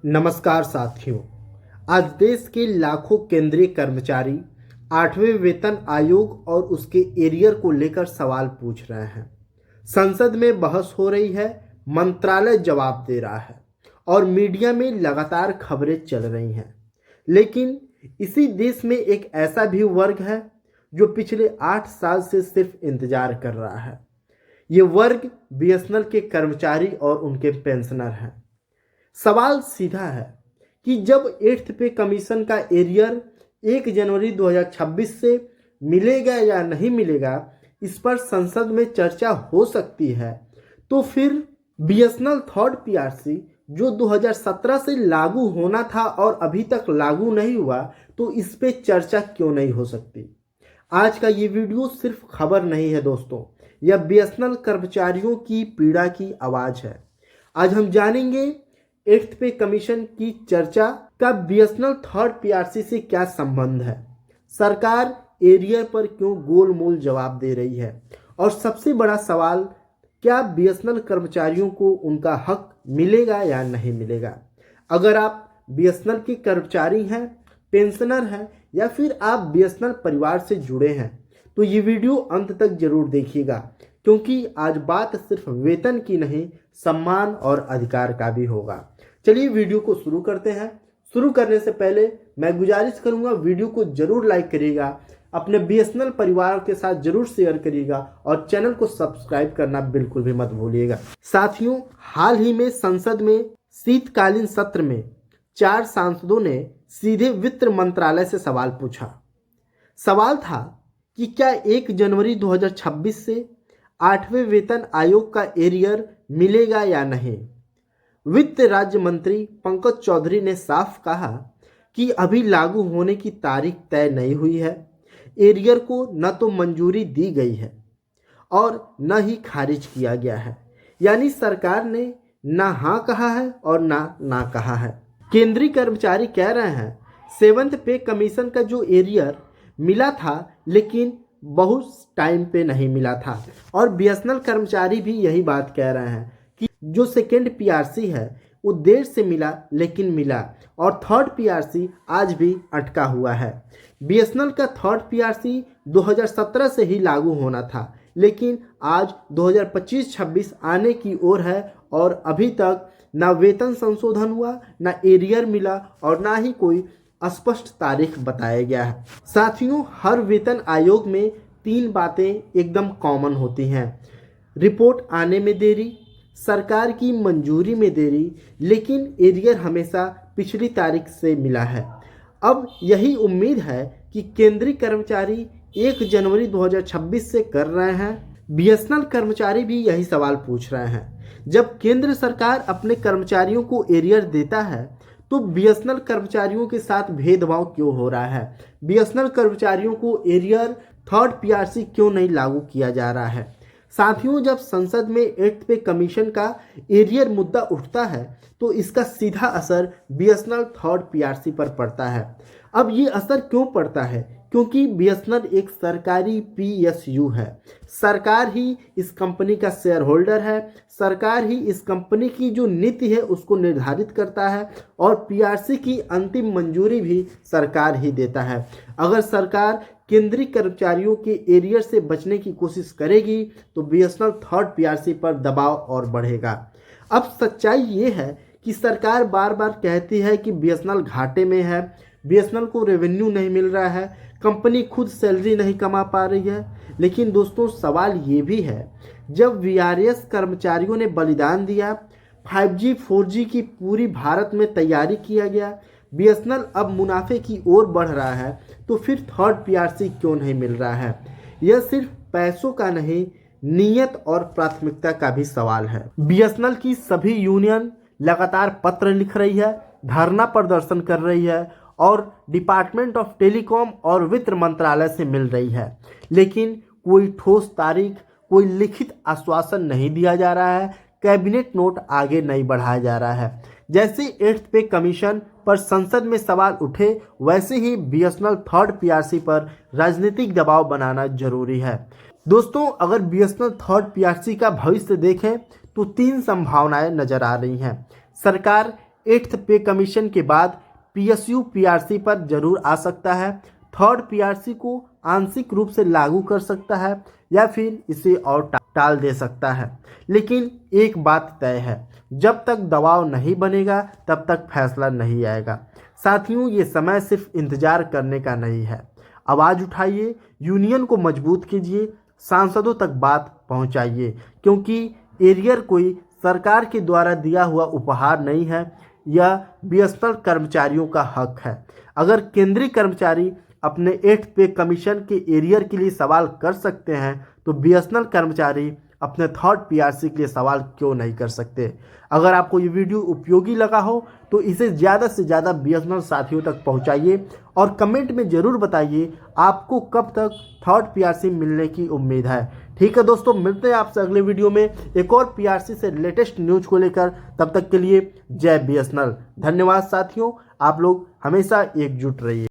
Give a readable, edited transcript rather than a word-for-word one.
नमस्कार साथियों। आज देश के लाखों केंद्रीय कर्मचारी 8वें वेतन आयोग और उसके एरियर को लेकर सवाल पूछ रहे हैं। संसद में बहस हो रही है, मंत्रालय जवाब दे रहा है और मीडिया में लगातार खबरें चल रही हैं। लेकिन इसी देश में एक ऐसा भी वर्ग है जो पिछले 8 साल से सिर्फ इंतजार कर रहा है। ये वर्ग बीएसएनएल के कर्मचारी और उनके पेंशनर हैं। सवाल सीधा है कि जब 8th पे कमीशन का एरियर 1 जनवरी 2026 से मिलेगा या नहीं मिलेगा, इस पर संसद में चर्चा हो सकती है, तो फिर बीएसएनएल थर्ड पीआरसी जो 2017 से लागू होना था और अभी तक लागू नहीं हुआ, तो इस पे चर्चा क्यों नहीं हो सकती। आज का ये वीडियो सिर्फ खबर नहीं है दोस्तों, यह बीएसएनएल कर्मचारियों की पीड़ा की आवाज़ है। आज हम जानेंगे 8th पे कमीशन की चर्चा का बीएसएनएल थर्ड पीआरसी से क्या संबंध है, सरकार एरियर पर क्यों गोलमोल जवाब दे रही है, और सबसे बड़ा सवाल, क्या बीएसएनएल कर्मचारियों को उनका हक मिलेगा या नहीं मिलेगा। अगर आप बीएसएनएल के कर्मचारी हैं, पेंशनर हैं या फिर आप बीएसएनएल परिवार से जुड़े हैं, तो ये वीडियो अंत तक जरूर देखिएगा, क्योंकि आज बात सिर्फ वेतन की नहीं, सम्मान और अधिकार का भी होगा। चलिए वीडियो को शुरू करते हैं। शुरू करने से पहले मैं गुजारिश करूंगा, वीडियो को जरूर लाइक करिएगा, अपने बीएसएनएल परिवार के साथ जरूर शेयर करिएगा और चैनल को सब्सक्राइब करना बिल्कुल भी मत भूलिएगा। साथियों, हाल ही में संसद में शीतकालीन सत्र में 4 सांसदों ने सीधे वित्त मंत्रालय से सवाल पूछा। सवाल था कि क्या 1 जनवरी 2026 से 8वें वेतन आयोग का एरियर मिलेगा या नहीं। वित्त राज्य मंत्री पंकज चौधरी ने साफ कहा कि अभी लागू होने की तारीख तय नहीं हुई है। एरियर को न तो मंजूरी दी गई है और न ही खारिज किया गया है, यानी सरकार ने ना हाँ कहा है और ना कहा है। केंद्रीय कर्मचारी कह रहे हैं 7th पे कमीशन का जो एरियर मिला था, लेकिन बहुत टाइम पे नहीं मिला था, और बीएसएनएल कर्मचारी भी यही बात कह रहे हैं कि जो सेकेंड पीआरसी है वो देर से मिला लेकिन मिला, और थर्ड पीआरसी आज भी अटका हुआ है। बीएसएनएल का थर्ड पीआरसी 2017 से ही लागू होना था, लेकिन आज 2025-26 आने की ओर है और अभी तक ना वेतन संशोधन हुआ, ना एरियर मिला और ना ही कोई स्पष्ट तारीख बताया गया है। साथियों, हर वेतन आयोग में 3 बातें एकदम कॉमन होती हैं। रिपोर्ट आने में देरी, सरकार की मंजूरी में देरी, लेकिन एरियर हमेशा पिछली तारीख से मिला है। अब यही उम्मीद है कि केंद्रीय कर्मचारी 1 जनवरी 2026 से कर रहे हैं। बीएसएनएल कर्मचारी भी यही सवाल पूछ रहे हैं। जब केंद्र सरकार अपने कर्मचारियों को एरियर देता है, तो बीएसएनएल कर्मचारियों के साथ भेदभाव क्यों हो रहा है। बीएसएनएल कर्मचारियों को एरियर थर्ड पीआरसी क्यों नहीं लागू किया जा रहा है। साथियों, जब संसद में 8th पे कमीशन का एरियर मुद्दा उठता है, तो इसका सीधा असर बीएसएनएल थर्ड पीआरसी पर पड़ता है। अब ये असर क्यों पड़ता है, क्योंकि बीएसएनएल एक सरकारी पीएसयू है। सरकार ही इस कंपनी का शेयर होल्डर है, सरकार ही इस कंपनी की जो नीति है उसको निर्धारित करता है, और पीआरसी की अंतिम मंजूरी भी सरकार ही देता है। अगर सरकार केंद्रीय कर्मचारियों के एरियर से बचने की कोशिश करेगी, तो बीएसएनएल थर्ड पीआरसी पर दबाव और बढ़ेगा। अब सच्चाई ये है कि सरकार बार बार कहती है कि बीएसएनएल घाटे में है, बीएसएनएल को रेवेन्यू नहीं मिल रहा है, कंपनी खुद सैलरी नहीं कमा पा रही है। लेकिन दोस्तों, सवाल ये भी है, जब वीआरएस कर्मचारियों ने बलिदान दिया, 5G 4G की पूरी भारत में तैयारी किया गया, बीएसएनएल अब मुनाफे की ओर बढ़ रहा है, तो फिर थर्ड पीआरसी क्यों नहीं मिल रहा है। यह सिर्फ पैसों का नहीं, नीयत और प्राथमिकता का भी सवाल है। बीएसएनएल की सभी यूनियन लगातार पत्र लिख रही है, धरना प्रदर्शन कर रही है और डिपार्टमेंट ऑफ टेलीकॉम और वित्त मंत्रालय से मिल रही है, लेकिन कोई ठोस तारीख, कोई लिखित आश्वासन नहीं दिया जा रहा है, कैबिनेट नोट आगे नहीं बढ़ाया जा रहा है। जैसे 8th पे कमीशन पर संसद में सवाल उठे, वैसे ही बीएसएनएल थर्ड पीआरसी पर राजनीतिक दबाव बनाना जरूरी है। दोस्तों, अगर बीएसएनएल थर्ड पीआरसी का भविष्य देखें तो 3 संभावनाएं नजर आ रही हैं। सरकार 8th पे कमीशन के बाद PSU PRC पर जरूर आ सकता है। 3rd PRC को आंशिक रूप से लागू कर सकता है या फिर इसे और टाल दे सकता है। लेकिन एक बात तय है, जब तक दबाव नहीं बनेगा तब तक फैसला नहीं आएगा। साथियों, ये समय सिर्फ इंतजार करने का नहीं है। आवाज़ उठाइए, यूनियन को मजबूत कीजिए, सांसदों तक बात पहुंचाइए, क्योंकि एरियर कोई सरकार के द्वारा दिया हुआ उपहार नहीं है, यह बीएसएनएल कर्मचारियों का हक है। अगर केंद्रीय कर्मचारी अपने 8th पे कमीशन के एरियर के लिए सवाल कर सकते हैं तो बीएसएनएल कर्मचारी अपने 3rd PRC के लिए सवाल क्यों नहीं कर सकते। अगर आपको ये वीडियो उपयोगी लगा हो तो इसे ज़्यादा से ज़्यादा बीएसएनएल साथियों तक पहुंचाइए और कमेंट में ज़रूर बताइए आपको कब तक 3rd PRC मिलने की उम्मीद है। ठीक है दोस्तों, मिलते हैं आपसे अगले वीडियो में एक और PRC से लेटेस्ट न्यूज़ को लेकर। तब तक के लिए जय बीएसएनएल। धन्यवाद साथियों, आप लोग हमेशा एकजुट रहिए।